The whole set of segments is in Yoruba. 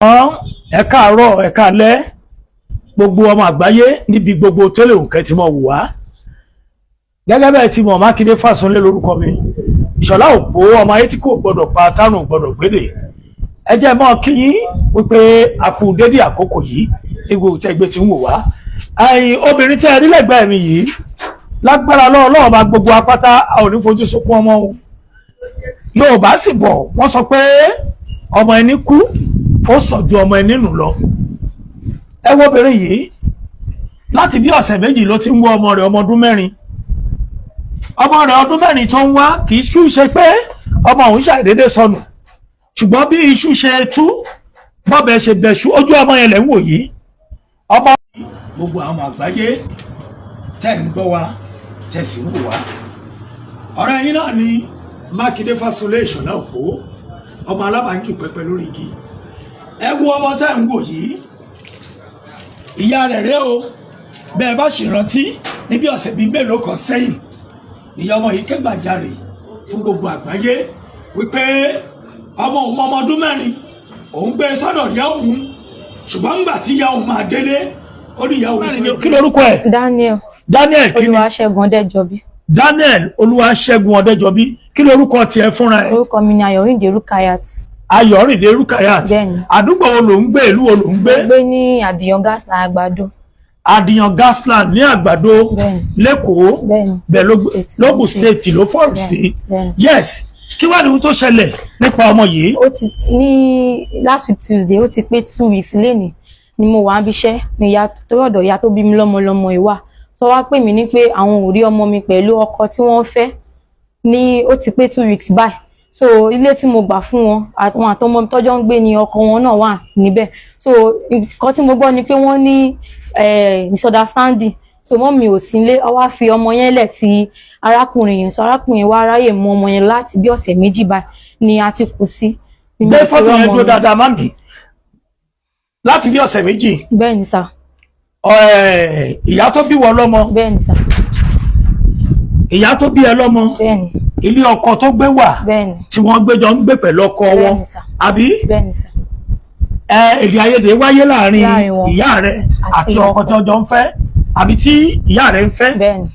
ẹ káàárọ̀ ẹ káalẹ́ gbogbo ọmọ àgbáyé níbi gbogbo tẹ́lẹ̀ òǹkẹ́ tí mo wù wá gẹ́gẹ́ bẹ́ẹ̀ tí mo Mákindé Fásúnlé lórúkọ mi Ìṣọ̀lá Òpó ọmọ ayé tí kò gbọdọ̀ pa tárùn gbọdọ̀ gbédè ẹ jẹ́ mọ́ kí yín wípé a kú dédé àkókò yìí nígbò tẹ́gbẹ́ tí ń wò wá obìnrin tẹ́ ẹ rí lẹ́gbẹ̀ẹ́ mi yìí lágbára lọ́wọ́ bá gbogbo apáta a ò ní fojú sunkún ọmọ o Yorùbá sì bọ̀ wọ́n sọ pé ọmọ ẹni kú ó sọ ju ọmọ ẹni nù lọ ẹ wo obìnrin yìí láti bí ọ̀sẹ̀ méjì ló ti ń wá ọmọ rẹ̀ ọmọ ọdún mẹ́rin tó ń wá kì í ṣe pé ọmọ òun ṣàdédé sọnù ṣùgbọ́n bí iṣu ṣe tú bọ́bẹ̀ ṣe bẹ̀ṣu ojú ọmọ yẹn lẹ̀ ń wò yìí ọmọ. gbogbo àwọn àgbáyé tẹ́ ń gbọ́ wa tẹ́ sì ń wò wá ọ̀rẹ́ yín náà ni Mákindé Fásúnlé Ìṣọ̀lá Òpó ọmọ alábàánkì pẹpẹ lórí igi ẹ wo ọmọ tẹ́ ń wò yìí ìyá rẹ̀ rẹ́ o bẹ́ẹ̀ bá ṣe rántí níbi ọ̀sẹ̀ bíi mélòó kan sẹ́yìn ìyá ọmọ yìí ké gbàjarè fún gbogbo àgbáyé wípé ọmọ òun ọmọ ọdún mẹ́rin òun gbé sọ́dọ̀ ìyá òun ṣùgbọ́n ńgbà tí ìyá òun máa délé ó ní ìyá òun sọ kí lorúkọ ẹ̀. Daniel kí ni Olúwaṣẹ́gun Ọdẹ́jọbí. Daniel Olúwaṣẹ́gun Ọdẹ́jọbí kí lorúkọ tiẹ̀ fúnra ẹ̀. Orúkọ mi ni Ayọ̀rìndé Rukayat. Ayọ̀rìndé Rukayat. Bẹ́ẹ̀ni. Àdúgbò wo ló ń gbé ìlú wo ló ń gbé. Mo gbé ní Àdìyàn Gasland Àgbàdo. Àdìyàn Gasland ní Àgbàdo lẹ́kọ̀ọ́ bẹ́ẹ̀ lógùn state ló fọ́ọ̀rù sí. Yes kí wàá ní ohun tó ṣẹlẹ̀ nípa ọmọ yìí. Ó ti ní last week Tuesday ó ti pé 2 weeks lénìí ni mo wà níbi iṣẹ́ ní ìyá tó rọ̀dọ̀ ìyá tó bí mi lọ́mọ ìwà sọ wá pè mí ní pé àwọn ò rí ọmọ mi pẹ̀lú ọkọ tí wọ́n fẹ́ ní ó ti pé 2 weeks báyìí so ilé tí mo gbà fún wọn àwọn àtọmọ tọ́jọ́ ń gbé ní ọkọ wọn náà wà níbẹ̀ so nǹkan tí mo gbọ́ ni pé wọ́n ní misunderstanding so mọ́ mi ò sí nílé ó wá fi ọmọ yẹn lẹ̀ ti arákùnrin yẹn so arákùnrin wa ráyè mú ọmọ yẹn láti bí ọ̀sẹ̀ méjì báyìí ni a ti kú sí. gbé fọ́tò yẹn dúró dáadáa má mi láti bí ọ̀sẹ̀ méjì. bẹ́ẹ̀ ni sà. ìyá tó bí wọ lọ́mọ. bẹ́ẹ̀ ni sà. ìyá tó bí ẹ lọ́mọ. bẹ́ẹ̀ ni. ilé ọkọ tó gbé wà. bẹ́ẹ̀ ni. tí wọ́n gbé jọ ń gbé pẹ̀lú ọkọ wọn. bẹ́ẹ̀ ni sà. àbí. bẹ́ẹ̀ ni sà. èdè àìyedè wáyé láàrin ìyá rẹ àti ọkọ tó jọ ń fẹ́ àbí tí ìyá rẹ ń fẹ́. bẹ́ẹ̀ ni.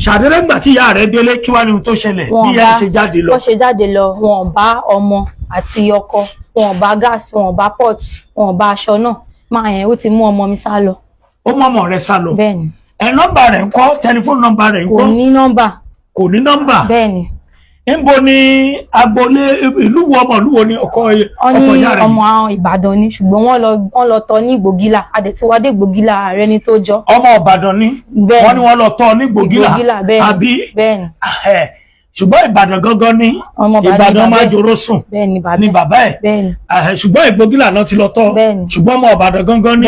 ṣàdédé gbà tí ìyá rẹ délé kí wàá ní ohun tó ṣẹlẹ̀ bí ìyá ṣe jáde lọ. wọ́n ṣe jáde lọ wọn bá ọmọ àti ọkọ wọn bá gáàsì wọn bá pot wọn bá aṣọ náà máa yẹn ó ti mú ọmọ mi sá lọ. ó mú ọmọ rẹ sá lọ. bẹ́ẹ̀ni. nọ́mbà rẹ ńkọ́ tẹlifóònù nọ́mbà rẹ ńkọ́. kò ní nọ́mbà. kò ní nọ́mbà. bẹ́ẹ̀ni. níbo ni agboolé ìlú wo ọmọ ìlú wo ni ọkọ ìyá rẹ. ọmọ Ìbàdàn ni ṣùgbọ́n wọ́n lọ tọ́ ní Ìgbògìlà àdètìwádé Ìgbògìlà ààrẹ ni tó jọ. ọmọ Ìbàdàn ni wọ́n ní wọ́n lọ tọ́ ní Ìgbògìlà àbí. bẹ́ẹ̀ni. ṣùgbọ́n Ìbàdàn gangan ni Ìbàdàn máa jòrò sùn ní bàbá ẹ̀ ṣùgbọ́n Ìgbògìlà náà ti lọ tọ́ ṣùgbọ́n ọmọ Ìbàdàn gangan ni.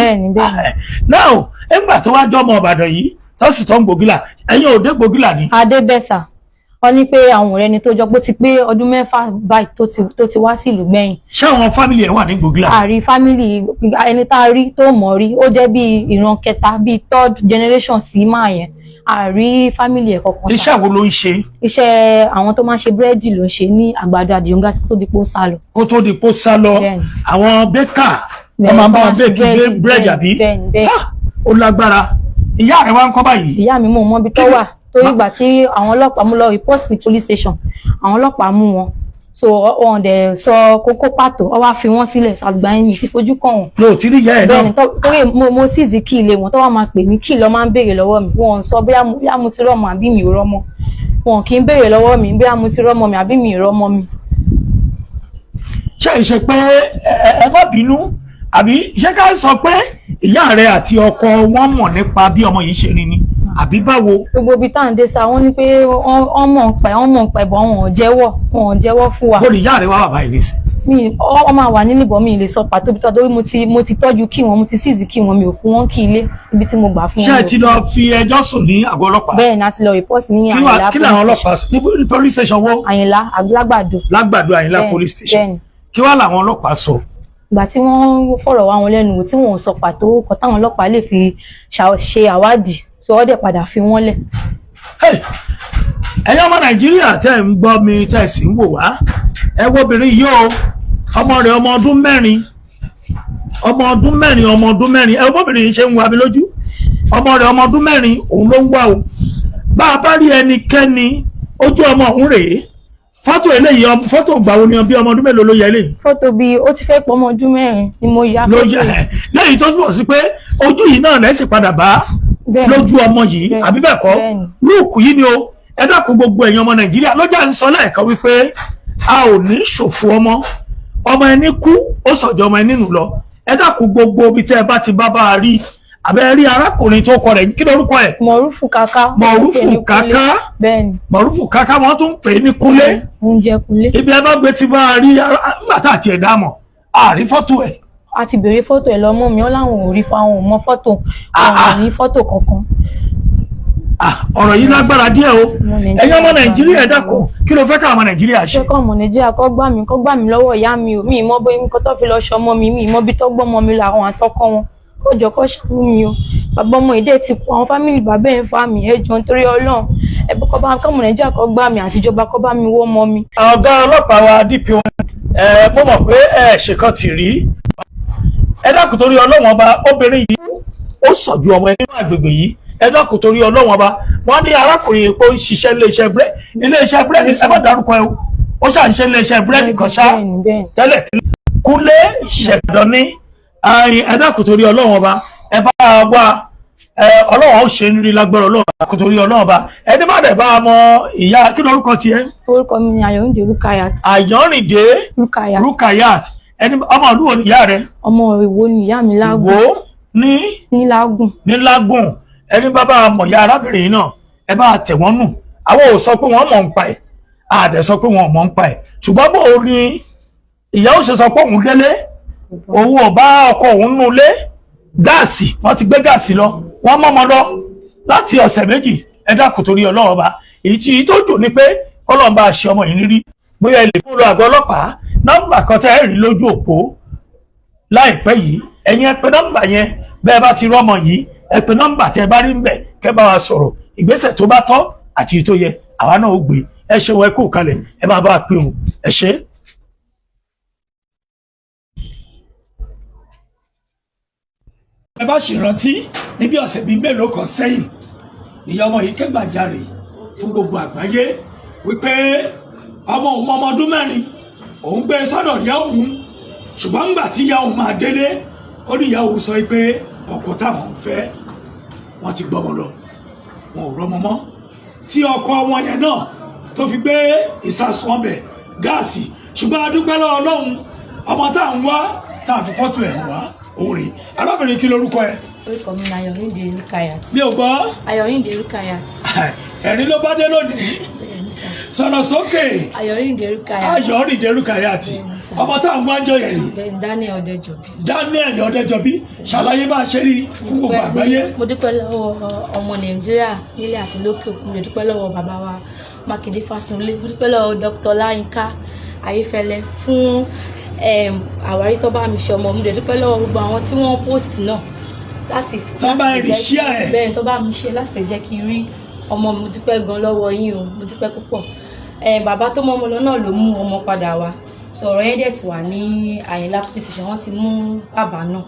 now nígbà tó wá jọ ọmọ Ìbàdàn yìí tó sì tọ́ Ìgbògìlà ẹ̀yin ò dé Ìgbògìlà ni. adébẹ́sà wọ́n ní pé àwọn ọ̀rẹ́ ni tó jọ pé ó ti pé ọdún 6 báyìí tó ti wá sí ìlú gbẹ̀yìn. ṣé àwọn fámìlì ẹ̀ wà ní Ìgbògìlà. àrí fámìlì ẹni tá a rí tó mọ̀ rí ó jẹ́ bíi ìran kẹta bíi 3rd generation sí máa yẹn àrí fámìlì ẹ̀ kọ̀ọ̀kan. iṣẹ́ wo ló ń ṣe. iṣẹ́ àwọn tó máa ń ṣe búrẹ́dì ló ń ṣe ní Àgbàdo Àdìyàn Gas kó tó di pó sá lọ. kó tó di pó sá lọ àwọn bẹ́kà wọ́n máa ń bá wọn bẹ́ẹ̀kì búrẹ́dì àbí. ó lágbára ìyá rẹ̀ wá ń kọ́ báyìí. ìyá mi mú wọn bí tó wà torí ìgbà tí àwọn ọlọ́pàá mú lọ report ní police station àwọn ọlọ́pàá mú wọn so wọn dẹ̀ sọ kókó pàtó ọ wá fi wọ́n sílẹ̀ àgbà yín ti fojú kàn wọ́n. ló ti rí ìyá ẹ̀ náà. bẹ́ẹ̀ni torí mo síìsì kí ilé wọn tó wá máa pè mí kí lọ máa ń béèrè lọ́wọ́ mi wọn sọ bóyá mo ti rọ́mọ àbí mi ò rọ́mọ wọn kì í béèrè lọ́wọ́ mi bóyá mo ti rọ́mọ mi àbí mi ò rọ́mọ mi. ṣé ìṣe pé ẹ má bínú àbí ṣé ká sọ pé ìyá rẹ àti ọkọ wọn mọ̀ nípa bí ọmọ yìí ṣe rí ni àbí báwo. gbogbo ibi tá à ń dé sa wọn ní pé wọn mọ̀ ń pa ẹ̀bọ̀ wọn ò jẹ́wọ́ fún wa. bóni ìyá rẹ wá bàbá yìí nísìn. mi ọ máa wà nílé bọ̀ mi lè sọ pàtó bí torí mo ti tọ́jú kí wọn mo ti síìsì kí wọn mi ò fún wọn kí ilé ibi tí mo gbà fún wọn. ṣé ẹ ti lọ fi ẹjọ́ sùn ní àgọ́ ọlọ́pàá. bẹ́ẹ̀ ni a ti lọ rìpọ́ọ̀tì ní Àyìnlá kí làwọn ọlọ́pàá sọ ní police station wo. Àyìnlá Lágbàdo. Lágbàdo Àyìnlá police station. kí wàá làwọn ọlọ́pàá sọ. ìgbà tí wọ́n fọ̀rọ̀ wá wọn lẹ́nu wò tí wọ́n sọ pàtó kan táwọn ọlọ́pàá lè fi ṣe àwádìí so wọ́n dẹ̀ padà fi wọ́n lẹ̀. ẹ̀yin ọmọ Nàìjíríà tẹ́ ń gbọ́ mi tẹ́ sì ń wò wá ẹ wo obìnrin yìí o ọmọ rẹ̀ ọmọ ọdún 4 ọmọ ọdún mẹ́rin ọmọbìnrin yìí ṣe ń wa mi lójú ọmọ rẹ̀ ọmọ ọdún mẹ́rin òun ló ń wá o bá a bá rí ẹnikẹ́ni ojú ọmọ òun rèé fọ́tò eléyìí fọ́tò gbàwo ni bí ọmọ ọdún mélòó ló yẹ eléyìí. fọ́tò bíi ó ti fẹ́ pọ̀ ọmọ ọdún mẹ́rin ni mo ya fọ́tò lẹ́yìn tó túbọ̀ sí pé ojú yìí náà lẹ́sìn padà bá lójú ọmọ yìí àbí bẹ́ẹ̀ kọ́ lúùkù yìí ni o ẹ dákun gbogbo ẹ̀yin ọmọ nàìjíríà lọ́jà ń sọ lẹ́ẹ̀kan wípé a ò ní ṣòfò ọmọ ẹni kú ó sọ̀jọ́ ọmọ ẹni nù lọ ẹ dákun gbogbo ibi tẹ́ ẹ bá ti bá a rí àbẹ́ rí arákùnrin tó kọ rẹ̀ kí lórúkọ ẹ̀. Mọ̀rúfù Kaka. Mọ̀rúfù Kaka wọ́n tún pè é ní Kúnlé. Oúnjẹ Kúnlé. Ibi ẹ bá gbé ti bá a rí nígbà tá àti ẹ̀dá mọ̀ àrí fọ́tò ẹ̀. A ti béèrè fọ́tò ẹ̀ lọ́mọ mi ó láwọn ò rí fáwọn ò mọ fọ́tò àwọn ò ní fọ́tò kankan. Ọ̀rọ̀ yìí lágbára díẹ̀ o ẹ̀yin ọmọ Nàìjíríà ẹ dákun kí ló fẹ́ ká ọmọ Nàìjíríà ṣe. fẹ́ kọ́ ọmọ Nàìjíríà kọ́ gbà mí lọ́wọ́ ìyá mi o mi ìmọ̀ bóyá nǹkan tó fi lọ ṣọmọ mi ìmọ̀ bí tó gbọ́mọ mi lọ àwọn àtọkọ wọn kọjọ kọ ṣàánú mi o bàbá ọmọ èdè ti kú àwọn fámìlì bàbá ẹ̀ ń fa mi ẹjọ́ nítorí Ọlọ́run ẹbí kọ́ bá kọ́mọ Nàìjíríà kọ́ gbà mí àtijọba kọ́ bá mi wó ọmọ mi. ọ̀gá ọlọ́pàá wa DPO mo mọ̀ pé ṣèkan ti rí ẹ dákun torí Ọlọ́run ọba obìnrin yìí ó sọ̀jú ọmọ ẹ nínú àgbègbè yìí ẹ dákun torí Ọlọ́run ọba wọ́n ní arákùnrin epo ń ṣiṣẹ́ iléeṣẹ́ búrẹ́dì ẹ má dárúkọ ẹ o ó ṣàǹṣe iléeṣẹ́ búrẹ́dì kan ṣá tẹ́lẹ̀ Kúnlé Ìṣẹ̀dọ̀ ní ẹ dákun torí Ọlọ́run ọba ẹ bá wá Ọlọ́run ó ṣe nírí lágbára Ọlọ́run dákun torí Ọlọ́run ọba ẹni má dẹ̀ bá a mọ ìyá kí lórúkọ tiẹ̀. orúkọ mi ni Ayọ̀rìndé Rukayat. Ayọ̀rìndé Rukayat ẹni ọmọ ìlú wo ni ìyá rẹ. ọmọ Ìwó ni ìyá mi Lágùn. Ìwó ní Lágùn. ní Lágùn ẹni bàbá mọ̀ ìyá arábìnrin náà ẹ bá tẹ̀ wọ́n nù àwọn ò sọ pé wọ́n mọ̀ ń pa ẹ̀ àdẹ̀ sọ pé wọ́n mọ̀ ń pa ẹ̀ ṣùgbọ́n bó o ní ìyá ó ṣe sọ pé òun délé òun ò bá ọkọ òun nù lé gáàsì wọ́n ti gbé gáàsì lọ wọ́n mọ́mọ́ lọ láti ọ̀sẹ̀ méjì ẹ dákun torí Ọlọ́run ọba èyí tó dùn ní pé kọ́lọ́n bá ṣe ọmọ yìí rírí bóyá ẹ lè fún lọ àgọ́ ọlọ́pàá nọ́mbà kan tẹ́ ẹ rí lójú òpó láìpẹ́ yìí ẹ̀yin ẹ pè nọ́mbà yẹn bẹ́ẹ̀ bá ti rọ́mọ yìí ẹ pè nọ́mbà tẹ́ ẹ bá rí ń bẹ̀ kẹ́ bá wa sọ̀rọ̀ ìgbésẹ̀ tó bá tọ́ àti tó yẹ àwa náà ó gbé ẹ ṣe wọ ẹ kú kalẹ̀ ẹ máa bá a pé òun ẹ ṣe. ẹ bá ṣèrántí níbi ọ̀sẹ̀ bíi mélòó kan sẹ́yìn ìyá ọmọ yìí kẹ́gbàjarè fún gbogbo àgbáyé wípé ọmọ òun ọmọ ọdún mẹ́rin òun gbé sọ́dọ̀ ìyá òun ṣùgbọ́n ńgbà tí ìyá òun máa délé ó ní ìyá òun sọ pé ọkọ táwọn ń fẹ́ wọ́n ti gbọ́mọ lọ wọn ò rọ́mọ mọ́ tí ọkọ wọn yẹn náà tó fi gbé ìsasùn ọbẹ̀ gáàsì ṣùgbọ́n a dúpẹ́ lọ́wọ́ Ọlọ́run ọmọ tá à ń wá tá a fi fọ́tò ẹ̀ wá òòrè arábìnrin kí lorúkọ ẹ. orúkọ mi ni Ayọ̀rìndé Rukayat. mi ò gbọ́. Ayọ̀rìndé Rukayat. ẹ̀rín ló bá dé lónìí sọ̀rọ̀ sókè. Ayọ̀rìndé Rukayat. Ayọ̀rìndé Rukayat ọmọ táwọn gbọ́ àjọ yẹn ni. Daniel Ọdẹjọbí. Daniel Ọdẹjọbí ṣàlàyé bá a ṣe rí fún gbogbo àgbáyé. mo dúpẹ́ lọ́wọ́ ọmọ Nàìjíríà nílé àti lókè òkun mo dúpẹ́ lọ́wọ́ bàbá wa Mákindé Fáṣọlé mo dúpẹ́ lọ́wọ́ Dr. Láyínká Ayéfẹ́lẹ́ fún àwárí tó bá mi ṣe ọmọ mi dúpẹ́ lọ́wọ́ gbogbo àwọn tí wọ́n post náà láti bẹ́ẹ̀ tó bá mi ṣe láti lè jẹ́ kí n rí ọmọ mi. Mo dúpẹ́ gan lọ́wọ́ yín o mo dúpẹ́ púpọ̀ bàbá tó mọ ọmọ lọ náà ló mú ọmọ padà wá sọ̀rọ̀ yẹn dẹ̀ ti wà ní Àyìnlá police station wọ́n ti mú bàbá náà.